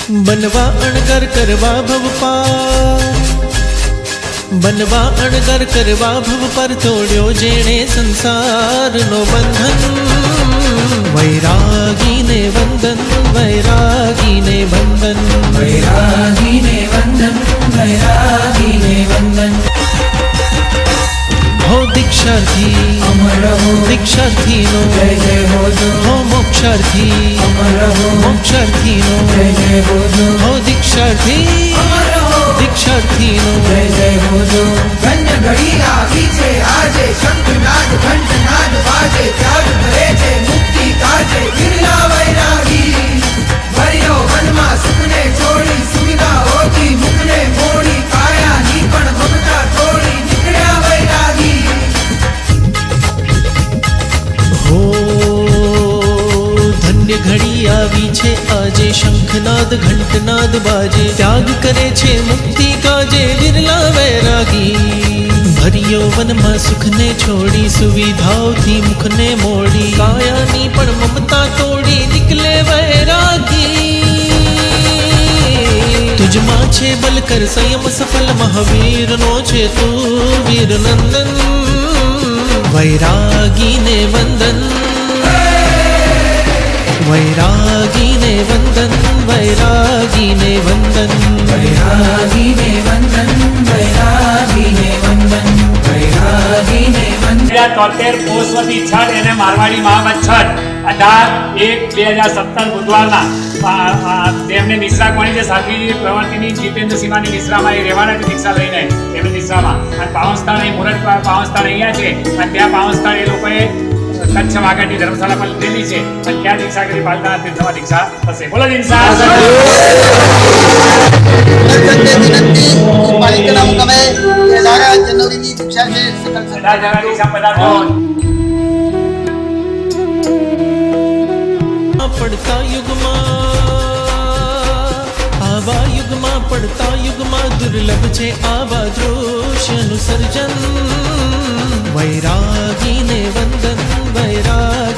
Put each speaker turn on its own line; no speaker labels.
बनवा अणगर करवा भव पार, बनवा अणगर करवा भव पर तोड़्यो जेणे संसार नो बंधन। वैरागी ने वंदन, वैरागी ने वंदन,
वैरागी ने वंदन, वैरागी ने वंदन।
हो दीक्षार्थी
अमर हो,
दीक्षार्थी नो
जय जय हो जो।
हो मोक्षार्थी
अमर हो,
मोक्षार्थी नो
जय जय हो जो।
हो दीक्षार्थी
अमर हो,
दीक्षार्थी नो
जय जय हो जो। धन्य घड़ी आवी छे आजे, शंखनाद घंटनाद बाजे, त्याग करे छे मुक्ति काजे। बिरला वैरागी भर्यो वनमा सुखने छोड़ी, सुविधा होती मुखने मोड़ी, काया नी पण ममता तोड़ी, निकळ्या वैरागी।
हो धन्य घड़ी आवी छे आजे, शंखनाद घंटनाद बाजे, त्याग करे छे मुक्ति काजे। विरला वैरागी भरियो वनमा सुखने छोड़ी, सुविधाओथी मुखने मोड़ी, कायानी पण ममता तोड़ी, निकले वैरागी। तुझमा छे बल कर संयम सफल, महावीर नो छे तू वीर नंदन। वैरागी ने वंदन, वैरागी ने वंदन, वैरागी ने वंदन,
वैरागी ने वंदन, वैरागी ने वंदन, वैरागी ने वंदन।
73 પોષવતી છઠ એને મારવાડી મહામત છઠ 18/1/2017 બુધવારના તેમને નિશ્રા કોણી જે સાથી પ્રવૃત્તિની જીતેન્દ્ર સિંહાની નિશ્રામાં એ રહેવાના છે દીક્ષા લઈને એમની નિશ્રામાં, અને પાવનસ્થાન એ મુહૂર્ત પાવનસ્થાન અહીંયા છે, અને ત્યાં પાવનસ્થાન એ લોકોએ કચ્છ વાગડની ધર્મશાળા પર લીધેલી છે, અને ત્યાં દીક્ષા કરી પાલતાના તીર્થમાં દીક્ષા થશે। બોલો દીક્ષા
પડતા યુગમાં પડતા યુગમાં દુર્લભ છે આવા દૃશ્યનું સર્જન। વૈરાગી ને વંદન, વૈરાગી